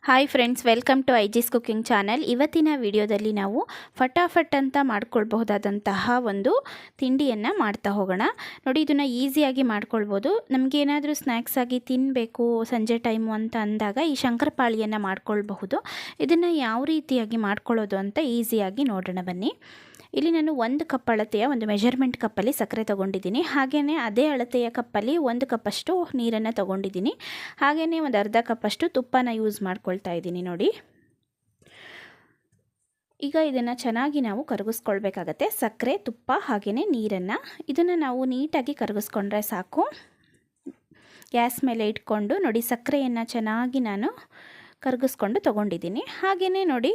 Hi friends, welcome to ಐಜಿಸ್ cooking channel. ಇವತ್ತಿನ ವಿಡಿಯೋದಲ್ಲಿ ನಾವು ಫಟಾಫಟ್ ಅಂತ ಮಾಡ್ಕೊಳ್ಬಹುದಾದಂತಹ ಒಂದು ತಿಂಡಿಯನ್ನು ಮಾಡ್ತಾ ಹೋಗೋಣ. ನೋಡಿ, ಇದನ್ನು ಈಸಿಯಾಗಿ ಮಾಡ್ಕೊಳ್ಬೋದು. ನಮಗೇನಾದರೂ ಸ್ನ್ಯಾಕ್ಸ್ ಆಗಿ ತಿನ್ನಬೇಕು ಸಂಜೆ ಟೈಮು ಅಂತ ಅಂದಾಗ ಈ ಶಂಕರಪಾಳಿಯನ್ನು ಮಾಡ್ಕೊಳ್ಬಹುದು. ಇದನ್ನು ಯಾವ ರೀತಿಯಾಗಿ ಮಾಡ್ಕೊಳ್ಳೋದು ಅಂತ ಈಸಿಯಾಗಿ ನೋಡೋಣ ಬನ್ನಿ. ಇಲ್ಲಿ ನಾನು 1 ಕಪ್ ಅಳತೆಯ ಒಂದು ಮೆಜರ್ಮೆಂಟ್ ಕಪ್ಪಲ್ಲಿ ಸಕ್ಕರೆ ತೊಗೊಂಡಿದ್ದೀನಿ. ಹಾಗೆಯೇ ಅದೇ ಅಳತೆಯ ಕಪ್ಪಲ್ಲಿ 1 ಕಪ್ಪಷ್ಟು ನೀರನ್ನು ತೊಗೊಂಡಿದ್ದೀನಿ. ಹಾಗೆಯೇ ಒಂದು ಅರ್ಧ ಕಪ್ಪಷ್ಟು ತುಪ್ಪನ ಯೂಸ್ ಮಾಡ್ಕೊಳ್ತಾ ಇದ್ದೀನಿ. ನೋಡಿ, ಈಗ ಇದನ್ನು ಚೆನ್ನಾಗಿ ನಾವು ಕರಗಿಸ್ಕೊಳ್ಬೇಕಾಗತ್ತೆ. ಸಕ್ಕರೆ, ತುಪ್ಪ ಹಾಗೆಯೇ ನೀರನ್ನು ಇದನ್ನು ನಾವು ನೀಟಾಗಿ ಕರಗಿಸ್ಕೊಂಡ್ರೆ ಸಾಕು. ಗ್ಯಾಸ್ ಮೇಲೆ ಇಟ್ಕೊಂಡು ನೋಡಿ, ಸಕ್ಕರೆಯನ್ನು ಚೆನ್ನಾಗಿ ನಾನು ಕರಗಿಸ್ಕೊಂಡು ತೊಗೊಂಡಿದ್ದೀನಿ. ಹಾಗೆಯೇ ನೋಡಿ,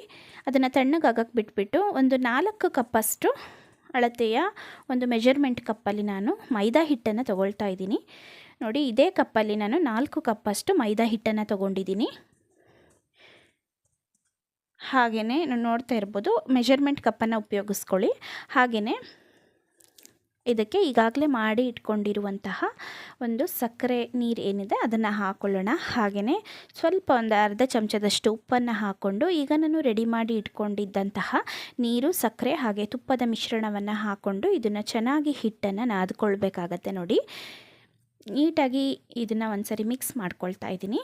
ಅದನ್ನು ತಣ್ಣಗಾಗಕ್ಕೆ ಬಿಟ್ಬಿಟ್ಟು ಒಂದು 4 ಕಪ್ಪಷ್ಟು ಅಳತೆಯ ಒಂದು ಮೆಜರ್ಮೆಂಟ್ ಕಪ್ಪಲ್ಲಿ ನಾನು ಮೈದಾ ಹಿಟ್ಟನ್ನು ತೊಗೊಳ್ತಾ ಇದ್ದೀನಿ. ನೋಡಿ, ಇದೇ ಕಪ್ಪಲ್ಲಿ ನಾನು 4 ಕಪ್ಪಷ್ಟು ಮೈದಾ ಹಿಟ್ಟನ್ನು ತೊಗೊಂಡಿದ್ದೀನಿ. ಹಾಗೆಯೇ ನಾನು ನೋಡ್ತಾ ಇರ್ಬೋದು, ಮೆಜರ್ಮೆಂಟ್ ಕಪ್ಪನ್ನು ಉಪಯೋಗಿಸ್ಕೊಳ್ಳಿ. ಹಾಗೆಯೇ ಇದಕ್ಕೆ ಈಗಾಗಲೇ ಮಾಡಿ ಇಟ್ಕೊಂಡಿರುವಂತಹ ಒಂದು ಸಕ್ಕರೆ ನೀರು ಏನಿದೆ ಅದನ್ನು ಹಾಕ್ಕೊಳ್ಳೋಣ. ಹಾಗೆಯೇ ಸ್ವಲ್ಪ ಒಂದು ಅರ್ಧ ಚಮಚದಷ್ಟು ಉಪ್ಪನ್ನು ಹಾಕ್ಕೊಂಡು ಈಗ ನಾನು ರೆಡಿ ಮಾಡಿ ಇಟ್ಕೊಂಡಿದ್ದಂತಹ ನೀರು, ಸಕ್ಕರೆ ಹಾಗೆ ತುಪ್ಪದ ಮಿಶ್ರಣವನ್ನು ಹಾಕ್ಕೊಂಡು ಇದನ್ನು ಚೆನ್ನಾಗಿ ಹಿಟ್ಟನ್ನು ನಾದ್ಕೊಳ್ಬೇಕಾಗತ್ತೆ. ನೋಡಿ, ನೀಟಾಗಿ ಇದನ್ನು ಒಂದ್ಸರಿ ಮಿಕ್ಸ್ ಮಾಡ್ಕೊಳ್ತಾ ಇದ್ದೀನಿ.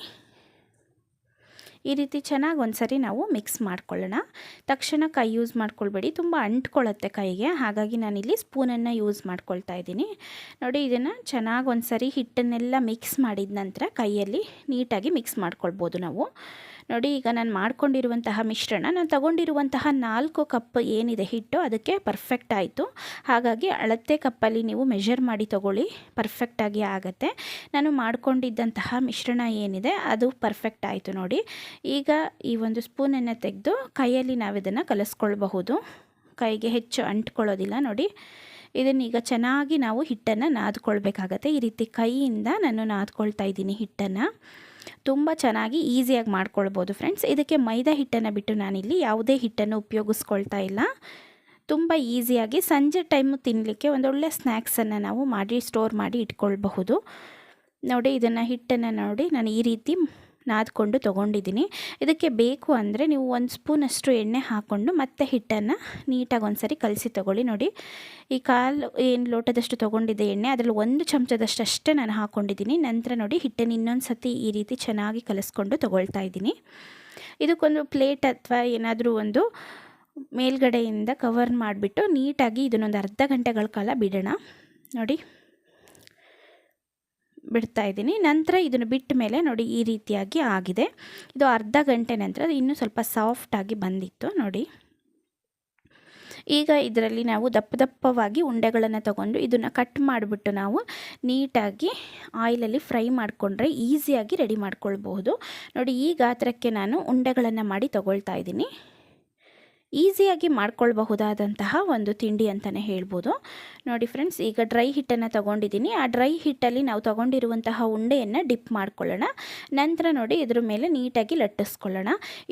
ಈ ರೀತಿ ಚೆನ್ನಾಗಿ ಒಂದ್ಸರಿ ನಾವು ಮಿಕ್ಸ್ ಮಾಡ್ಕೊಳ್ಳೋಣ. ತಕ್ಷಣ ಕೈ ಯೂಸ್ ಮಾಡ್ಕೊಳ್ಬೇಡಿ, ತುಂಬ ಅಂಟ್ಕೊಳ್ಳುತ್ತೆ ಕೈಗೆ. ಹಾಗಾಗಿ ನಾನಿಲ್ಲಿ ಸ್ಪೂನನ್ನು ಯೂಸ್ ಮಾಡ್ಕೊಳ್ತಾ ಇದ್ದೀನಿ. ನೋಡಿ, ಇದನ್ನು ಚೆನ್ನಾಗಿ ಒಂದ್ಸರಿ ಹಿಟ್ಟನ್ನೆಲ್ಲ ಮಿಕ್ಸ್ ಮಾಡಿದ ನಂತರ ಕೈಯಲ್ಲಿ ನೀಟಾಗಿ ಮಿಕ್ಸ್ ಮಾಡ್ಕೊಳ್ಬೋದು ನಾವು. ನೋಡಿ, ಈಗ ನಾನು ಮಾಡ್ಕೊಂಡಿರುವಂತಹ ಮಿಶ್ರಣ, ನಾನು ತಗೊಂಡಿರುವಂತಹ 4 ಕಪ್ ಏನಿದೆ ಹಿಟ್ಟು ಅದಕ್ಕೆ ಪರ್ಫೆಕ್ಟ್ ಆಯಿತು. ಹಾಗಾಗಿ ಅಳತೆ ಕಪ್ಪಲ್ಲಿ ನೀವು ಮೆಷರ್ ಮಾಡಿ ತೊಗೊಳ್ಳಿ, ಪರ್ಫೆಕ್ಟಾಗಿ ಆಗುತ್ತೆ. ನಾನು ಮಾಡ್ಕೊಂಡಿದ್ದಂತಹ ಮಿಶ್ರಣ ಏನಿದೆ ಅದು ಪರ್ಫೆಕ್ಟ್ ಆಯಿತು. ನೋಡಿ, ಈಗ ಈ ಒಂದು ಸ್ಪೂನನ್ನು ತೆಗೆದು ಕೈಯಲ್ಲಿ ನಾವು ಇದನ್ನು ಕಲಿಸ್ಕೊಳ್ಬಹುದು. ಕೈಗೆ ಹೆಚ್ಚು ಅಂಟ್ಕೊಳ್ಳೋದಿಲ್ಲ. ನೋಡಿ, ಇದನ್ನೀಗ ಚೆನ್ನಾಗಿ ನಾವು ಹಿಟ್ಟನ್ನು ನಾದ್ಕೊಳ್ಬೇಕಾಗತ್ತೆ. ಈ ರೀತಿ ಕೈಯಿಂದ ನಾನು ನಾದ್ಕೊಳ್ತಾ ಇದ್ದೀನಿ ಹಿಟ್ಟನ್ನು. ತುಂಬ ಚೆನ್ನಾಗಿ ಈಸಿಯಾಗಿ ಮಾಡ್ಕೊಳ್ಬೋದು ಫ್ರೆಂಡ್ಸ್. ಇದಕ್ಕೆ ಮೈದಾ ಹಿಟ್ಟನ್ನು ಬಿಟ್ಟು ನಾನಿಲ್ಲಿ ಯಾವುದೇ ಹಿಟ್ಟನ್ನು ಉಪಯೋಗಿಸ್ಕೊಳ್ತಾ ಇಲ್ಲ. ತುಂಬ ಈಸಿಯಾಗಿ ಸಂಜೆ ಟೈಮು ತಿನ್ನಲಿಕ್ಕೆ ಒಂದೊಳ್ಳೆ ಸ್ನ್ಯಾಕ್ಸನ್ನು ನಾವು ಮಾಡಿ ಸ್ಟೋರ್ ಮಾಡಿ ಇಟ್ಕೊಳ್ಬಹುದು. ನೋಡಿ, ಇದನ್ನು ಹಿಟ್ಟನ್ನು ನೋಡಿ ನಾನು ಈ ರೀತಿ ನಾದ್ಕೊಂಡು ತೊಗೊಂಡಿದ್ದೀನಿ. ಇದಕ್ಕೆ ಬೇಕು ಅಂದರೆ ನೀವು 1 ಸ್ಪೂನಷ್ಟು ಎಣ್ಣೆ ಹಾಕ್ಕೊಂಡು ಮತ್ತೆ ಹಿಟ್ಟನ್ನು ನೀಟಾಗಿ ಒಂದ್ಸರಿ ಕಲಸಿ ತೊಗೊಳ್ಳಿ. ನೋಡಿ, ಈ ಕಾಲು ಏನು ಲೋಟದಷ್ಟು ತೊಗೊಂಡಿದ್ದೆ ಎಣ್ಣೆ, ಅದರಲ್ಲಿ 1 ಚಮಚದಷ್ಟು ಅಷ್ಟೇ ನಾನು ಹಾಕ್ಕೊಂಡಿದ್ದೀನಿ. ನಂತರ ನೋಡಿ, ಹಿಟ್ಟನ್ನು ಇನ್ನೊಂದು ಸತಿ ಈ ರೀತಿ ಚೆನ್ನಾಗಿ ಕಲಿಸ್ಕೊಂಡು ತೊಗೊಳ್ತಾ ಇದ್ದೀನಿ. ಇದಕ್ಕೊಂದು ಪ್ಲೇಟ್ ಅಥವಾ ಏನಾದರೂ ಒಂದು ಮೇಲ್ಗಡೆಯಿಂದ ಕವರ್ ಮಾಡಿಬಿಟ್ಟು ನೀಟಾಗಿ ಇದನ್ನೊಂದು ಅರ್ಧ ಗಂಟೆಗಳ ಕಾಲ ಬಿಡೋಣ. ನೋಡಿ, ಬಿಡ್ತಾ ಇದ್ದೀನಿ. ನಂತರ ಇದನ್ನು ಬಿಟ್ಟ ಮೇಲೆ ನೋಡಿ ಈ ರೀತಿಯಾಗಿ ಆಗಿದೆ. ಇದು ಅರ್ಧ ಗಂಟೆ ನಂತರ ಇನ್ನೂ ಸ್ವಲ್ಪ ಸಾಫ್ಟಾಗಿ ಬಂದಿತ್ತು. ನೋಡಿ, ಈಗ ಇದರಲ್ಲಿ ನಾವು ದಪ್ಪ ದಪ್ಪವಾಗಿ ಉಂಡೆಗಳನ್ನು ತಗೊಂಡು ಇದನ್ನು ಕಟ್ ಮಾಡಿಬಿಟ್ಟು ನಾವು ನೀಟಾಗಿ ಆಯಿಲಲ್ಲಿ ಫ್ರೈ ಮಾಡಿಕೊಂಡ್ರೆ ಈಸಿಯಾಗಿ ರೆಡಿ ಮಾಡ್ಕೊಳ್ಬಹುದು. ನೋಡಿ, ಈ ಗಾತ್ರಕ್ಕೆ ನಾನು ಉಂಡೆಗಳನ್ನು ಮಾಡಿ ತಗೊಳ್ತಾ ಇದ್ದೀನಿ. ಈಸಿಯಾಗಿ ಮಾಡ್ಕೊಳ್ಬಹುದಾದಂತಹ ಒಂದು ತಿಂಡಿ ಅಂತಲೇ ಹೇಳ್ಬೋದು. ನೋಡಿ ಫ್ರೆಂಡ್ಸ್, ಈಗ ಡ್ರೈ ಹಿಟ್ಟನ್ನು ತೊಗೊಂಡಿದ್ದೀನಿ. ಆ ಡ್ರೈ ಹಿಟ್ಟಲ್ಲಿ ನಾವು ತೊಗೊಂಡಿರುವಂತಹ ಉಂಡೆಯನ್ನು ಡಿಪ್ ಮಾಡ್ಕೊಳ್ಳೋಣ. ನಂತರ ನೋಡಿ, ಇದ್ರ ಮೇಲೆ ನೀಟಾಗಿ ಲಟ್ಟಿಸ್ಕೊಳ್ಳೋಣ.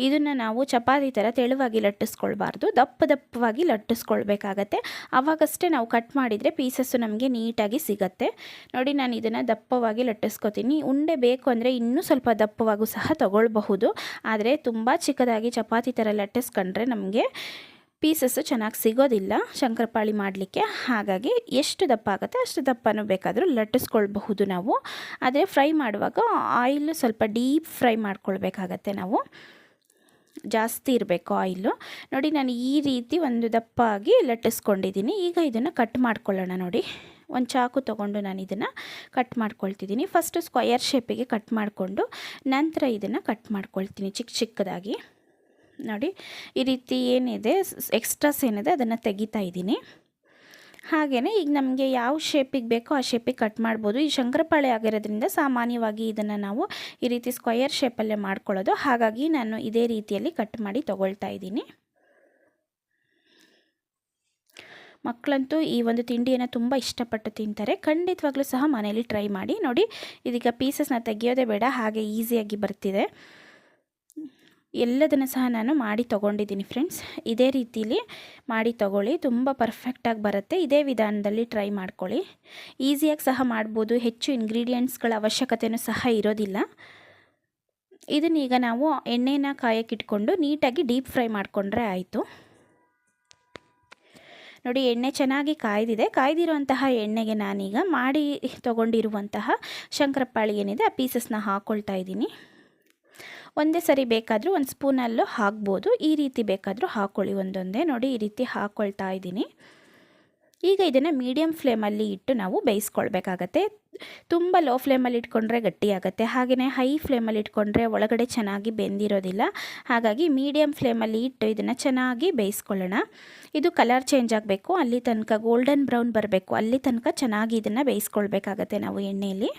ಇದನ್ನು ನಾವು ಚಪಾತಿ ಥರ ತೆಳುವಾಗಿ ಲಟ್ಟಿಸ್ಕೊಳ್ಬಾರ್ದು, ದಪ್ಪವಾಗಿ ಲಟ್ಟಿಸ್ಕೊಳ್ಬೇಕಾಗತ್ತೆ. ಆವಾಗಷ್ಟೇ ನಾವು ಕಟ್ ಮಾಡಿದರೆ ಪೀಸಸ್ಸು ನಮಗೆ ನೀಟಾಗಿ ಸಿಗತ್ತೆ. ನೋಡಿ, ನಾನು ಇದನ್ನು ದಪ್ಪವಾಗಿ ಲಟ್ಟಿಸ್ಕೊತೀನಿ. ಉಂಡೆ ಬೇಕು ಅಂದರೆ ಇನ್ನೂ ಸ್ವಲ್ಪ ದಪ್ಪವಾಗೂ ಸಹ ತೊಗೊಳ್ಬಹುದು. ಆದರೆ ತುಂಬ ಚಿಕ್ಕದಾಗಿ ಚಪಾತಿ ಥರ ಲಟ್ಟಿಸ್ಕೊಂಡ್ರೆ ನಮಗೆ ಪೀಸಸ್ಸು ಚೆನ್ನಾಗಿ ಸಿಗೋದಿಲ್ಲ ಶಂಕರಪಾಳಿ ಮಾಡಲಿಕ್ಕೆ. ಹಾಗಾಗಿ ಎಷ್ಟು ದಪ್ಪ ಆಗುತ್ತೆ ಅಷ್ಟು ದಪ್ಪನೂ ಬೇಕಾದರೂ ಲಟ್ಟಿಸ್ಕೊಳ್ಬಹುದು ನಾವು. ಆದರೆ ಫ್ರೈ ಮಾಡುವಾಗ ಆಯಿಲ್ ಸ್ವಲ್ಪ ಡೀಪ್ ಫ್ರೈ ಮಾಡ್ಕೊಳ್ಬೇಕಾಗತ್ತೆ ನಾವು, ಜಾಸ್ತಿ ಇರಬೇಕು ಆಯಿಲು. ನೋಡಿ, ನಾನು ಈ ರೀತಿ ಒಂದು ದಪ್ಪಾಗಿ ಲಟ್ಟಿಸ್ಕೊಂಡಿದ್ದೀನಿ. ಈಗ ಇದನ್ನು ಕಟ್ ಮಾಡ್ಕೊಳ್ಳೋಣ. ನೋಡಿ, ಒಂದು ಚಾಕು ತೊಗೊಂಡು ನಾನು ಇದನ್ನು ಕಟ್ ಮಾಡ್ಕೊಳ್ತಿದ್ದೀನಿ. ಫಸ್ಟು ಸ್ಕ್ವಯರ್ ಶೇಪಿಗೆ ಕಟ್ ಮಾಡಿಕೊಂಡು ನಂತರ ಇದನ್ನು ಕಟ್ ಮಾಡ್ಕೊಳ್ತೀನಿ ಚಿಕ್ಕದಾಗಿ. ನೋಡಿ, ಈ ರೀತಿ ಏನಿದೆ ಎಕ್ಸ್ಟ್ರಾಸ್ ಏನಿದೆ ಅದನ್ನು ತೆಗಿತಾ ಇದ್ದೀನಿ. ಹಾಗೆಯೇ ಈಗ ನಮಗೆ ಯಾವ ಶೇಪಿಗೆ ಬೇಕೋ ಆ ಶೇಪಿಗೆ ಕಟ್ ಮಾಡ್ಬೋದು. ಈ ಶಂಕರಪಾಳೆ ಆಗಿರೋದ್ರಿಂದ ಸಾಮಾನ್ಯವಾಗಿ ಇದನ್ನು ನಾವು ಈ ರೀತಿ ಸ್ಕ್ವಯರ್ ಶೇಪಲ್ಲೇ ಮಾಡ್ಕೊಳ್ಳೋದು. ಹಾಗಾಗಿ ನಾನು ಇದೇ ರೀತಿಯಲ್ಲಿ ಕಟ್ ಮಾಡಿ ತೊಗೊಳ್ತಾ ಇದ್ದೀನಿ. ಮಕ್ಕಳಂತೂ ಈ ಒಂದು ತಿಂಡಿಯನ್ನು ತುಂಬ ಇಷ್ಟಪಟ್ಟು ತಿಂತಾರೆ. ಖಂಡಿತವಾಗ್ಲೂ ಸಹ ಮನೇಲಿ ಟ್ರೈ ಮಾಡಿ. ನೋಡಿ, ಇದೀಗ ಪೀಸಸ್ನ ತೆಗಿಯೋದೇ ಬೇಡ, ಹಾಗೆ ಈಸಿಯಾಗಿ ಬರ್ತಿದೆ. ಎಲ್ಲದನ್ನು ಸಹ ನಾನು ಮಾಡಿ ತೊಗೊಂಡಿದ್ದೀನಿ ಫ್ರೆಂಡ್ಸ್. ಇದೇ ರೀತಿಲಿ ಮಾಡಿ ತೊಗೊಳ್ಳಿ, ತುಂಬ ಪರ್ಫೆಕ್ಟಾಗಿ ಬರುತ್ತೆ. ಇದೇ ವಿಧಾನದಲ್ಲಿ ಟ್ರೈ ಮಾಡ್ಕೊಳ್ಳಿ. ಈಸಿಯಾಗಿ ಸಹ ಮಾಡ್ಬೋದು, ಹೆಚ್ಚು ಇಂಗ್ರೀಡಿಯೆಂಟ್ಸ್ಗಳ ಅವಶ್ಯಕತೆಯೂ ಸಹ ಇರೋದಿಲ್ಲ. ಇದನ್ನೀಗ ನಾವು ಎಣ್ಣೆನ ಕಾಯಕ್ಕಿಟ್ಕೊಂಡು ನೀಟಾಗಿ ಡೀಪ್ ಫ್ರೈ ಮಾಡಿಕೊಂಡ್ರೆ ಆಯಿತು. ನೋಡಿ ಎಣ್ಣೆ ಚೆನ್ನಾಗಿ ಕಾಯ್ದಿರುವಂತಹ ಎಣ್ಣೆಗೆ ನಾನೀಗ ಮಾಡಿ ತೊಗೊಂಡಿರುವಂತಹ ಶಂಕರಪಾಳಿ ಏನಿದೆ ಆ ಪೀಸಸ್ನ ಹಾಕ್ಕೊಳ್ತಾ ಇದ್ದೀನಿ. ಒಂದೇ ಸರಿ ಬೇಕಾದರೂ ಒಂದು ಸ್ಪೂನಲ್ಲೂ ಹಾಕ್ಬೋದು, ಈ ರೀತಿ ಬೇಕಾದರೂ ಹಾಕ್ಕೊಳ್ಳಿ ಒಂದೊಂದೇ. ನೋಡಿ ಈ ರೀತಿ ಹಾಕ್ಕೊಳ್ತಾ ಇದ್ದೀನಿ. ಈಗ ಇದನ್ನು ಮೀಡಿಯಮ್ ಫ್ಲೇಮಲ್ಲಿ ಇಟ್ಟು ನಾವು ಬೇಯಿಸ್ಕೊಳ್ಬೇಕಾಗತ್ತೆ. ತುಂಬ ಲೋ ಫ್ಲೇಮಲ್ಲಿ ಇಟ್ಕೊಂಡ್ರೆ ಗಟ್ಟಿಯಾಗುತ್ತೆ, ಹಾಗೆಯೇ ಹೈ ಫ್ಲೇಮಲ್ಲಿ ಇಟ್ಕೊಂಡ್ರೆ ಒಳಗಡೆ ಚೆನ್ನಾಗಿ ಬೆಂದಿರೋದಿಲ್ಲ. ಹಾಗಾಗಿ ಮೀಡಿಯಮ್ ಫ್ಲೇಮಲ್ಲಿ ಇಟ್ಟು ಇದನ್ನು ಚೆನ್ನಾಗಿ ಬೇಯಿಸ್ಕೊಳ್ಳೋಣ. ಇದು ಕಲರ್ ಚೇಂಜ್ ಆಗಬೇಕು, ಅಲ್ಲಿ ತನಕ ಗೋಲ್ಡನ್ ಬ್ರೌನ್ ಬರಬೇಕು, ಅಲ್ಲಿ ತನಕ ಚೆನ್ನಾಗಿ ಇದನ್ನು ಬೇಯಿಸ್ಕೊಳ್ಬೇಕಾಗತ್ತೆ ನಾವು ಎಣ್ಣೆಯಲ್ಲಿ.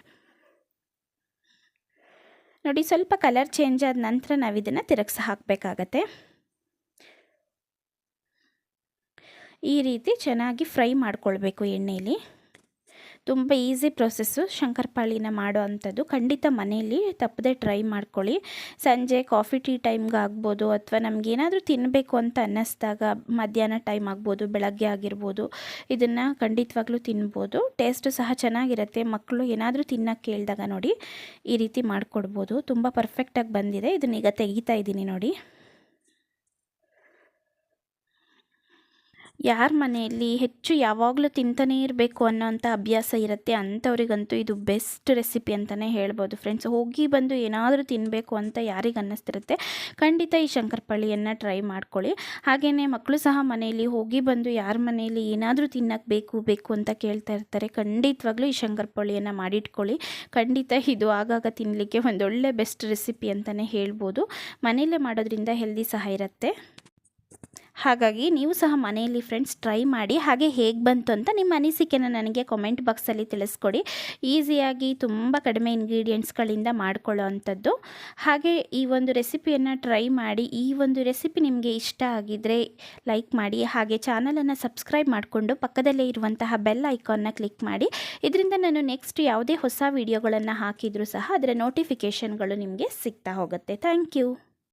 ನೋಡಿ ಸ್ವಲ್ಪ ಕಲರ್ ಚೇಂಜ್ ಆದ ನಂತರ ನಾವು ಇದನ್ನು ತಿರುಗಿಸಿ ಹಾಕಬೇಕಾಗತ್ತೆ. ಈ ರೀತಿ ಚೆನ್ನಾಗಿ ಫ್ರೈ ಮಾಡ್ಕೊಳ್ಬೇಕು ಎಣ್ಣೆಯಲ್ಲಿ. ತುಂಬ ಈಸಿ ಪ್ರೊಸೆಸ್ಸು ಶಂಕರಪಾಳಿನ ಮಾಡೋ ಅಂಥದ್ದು. ಖಂಡಿತ ಮನೆಯಲ್ಲಿ ತಪ್ಪದೆ ಟ್ರೈ ಮಾಡ್ಕೊಳ್ಳಿ. ಸಂಜೆ ಕಾಫಿ ಟೀ ಟೈಮ್ಗೆ ಆಗ್ಬೋದು, ಅಥವಾ ನಮಗೇನಾದರೂ ತಿನ್ನಬೇಕು ಅಂತ ಅನ್ನಿಸ್ದಾಗ ಮಧ್ಯಾಹ್ನ ಟೈಮ್ ಆಗ್ಬೋದು, ಬೆಳಗ್ಗೆ ಆಗಿರ್ಬೋದು, ಇದನ್ನು ಖಂಡಿತವಾಗ್ಲೂ ತಿನ್ಬೋದು. ಟೇಸ್ಟು ಸಹ ಚೆನ್ನಾಗಿರುತ್ತೆ. ಮಕ್ಕಳು ಏನಾದರೂ ತಿನ್ನೋಕ್ಕೆ ಕೇಳಿದಾಗ ನೋಡಿ ಈ ರೀತಿ ಮಾಡಿಕೊಡ್ಬೋದು. ತುಂಬ ಪರ್ಫೆಕ್ಟಾಗಿ ಬಂದಿದೆ. ಇದನ್ನೀಗ ತೆಗಿತಾ ಇದ್ದೀನಿ ನೋಡಿ. ಯಾರ ಮನೆಯಲ್ಲಿ ಹೆಚ್ಚು ಯಾವಾಗಲೂ ತಿಂತಾನೇ ಇರಬೇಕು ಅನ್ನೋಂಥ ಅಭ್ಯಾಸ ಇರುತ್ತೆ ಅಂಥವ್ರಿಗಂತೂ ಇದು ಬೆಸ್ಟ್ ರೆಸಿಪಿ ಅಂತಲೇ ಹೇಳ್ಬೋದು ಫ್ರೆಂಡ್ಸ್. ಹೋಗಿ ಬಂದು ಏನಾದರೂ ತಿನ್ನಬೇಕು ಅಂತ ಯಾರಿಗೆ ಅನ್ನಿಸ್ತಿರುತ್ತೆ ಖಂಡಿತ ಈ ಶಂಕರಪಾಳಿಯನ್ನು ಟ್ರೈ ಮಾಡ್ಕೊಳ್ಳಿ. ಹಾಗೆಯೇ ಮಕ್ಕಳು ಸಹ ಮನೆಯಲ್ಲಿ ಹೋಗಿ ಬಂದು ಯಾರ ಮನೆಯಲ್ಲಿ ಏನಾದರೂ ತಿನ್ನೋಕ್ಕೆ ಬೇಕು ಅಂತ ಕೇಳ್ತಾ ಇರ್ತಾರೆ, ಖಂಡಿತವಾಗ್ಲೂ ಈ ಶಂಕರಪಾಳಿಯನ್ನು ಮಾಡಿಟ್ಕೊಳ್ಳಿ. ಖಂಡಿತ ಇದು ಆಗಾಗ ತಿನ್ನಲಿಕ್ಕೆ ಒಂದೊಳ್ಳೆ ಬೆಸ್ಟ್ ರೆಸಿಪಿ ಅಂತಲೇ ಹೇಳ್ಬೋದು. ಮನೆಯಲ್ಲೇ ಮಾಡೋದ್ರಿಂದ ಹೆಲ್ದಿ ಸಹ ಇರುತ್ತೆ. ಹಾಗಾಗಿ ನೀವು ಸಹ ಮನೆಯಲ್ಲಿ ಫ್ರೆಂಡ್ಸ್ ಟ್ರೈ ಮಾಡಿ, ಹಾಗೆ ಹೇಗೆ ಬಂತು ಅಂತ ನಿಮ್ಮ ಅನಿಸಿಕೆನ ನನಗೆ ಕಾಮೆಂಟ್ ಬಾಕ್ಸಲ್ಲಿ ತಿಳಿಸ್ಕೊಡಿ. ಈಸಿಯಾಗಿ ತುಂಬ ಕಡಿಮೆ ಇಂಗ್ರೀಡಿಯೆಂಟ್ಸ್ಗಳಿಂದ ಮಾಡ್ಕೊಳ್ಳೋ ಅಂಥದ್ದು. ಹಾಗೆ ಈ ಒಂದು ರೆಸಿಪಿಯನ್ನು ಟ್ರೈ ಮಾಡಿ. ಈ ಒಂದು ರೆಸಿಪಿ ನಿಮಗೆ ಇಷ್ಟ ಆಗಿದ್ದರೆ ಲೈಕ್ ಮಾಡಿ, ಹಾಗೆ ಚಾನಲನ್ನು ಸಬ್ಸ್ಕ್ರೈಬ್ ಮಾಡಿಕೊಂಡು ಪಕ್ಕದಲ್ಲೇ ಇರುವಂತಹ ಬೆಲ್ ಐಕಾನ್ನ ಕ್ಲಿಕ್ ಮಾಡಿ. ಇದರಿಂದ ನಾನು ನೆಕ್ಸ್ಟ್ ಯಾವುದೇ ಹೊಸ ವಿಡಿಯೋಗಳನ್ನು ಹಾಕಿದರೂ ಸಹ ಅದರ ನೋಟಿಫಿಕೇಷನ್ಗಳು ನಿಮಗೆ ಸಿಗ್ತಾ ಹೋಗುತ್ತೆ. Thank you.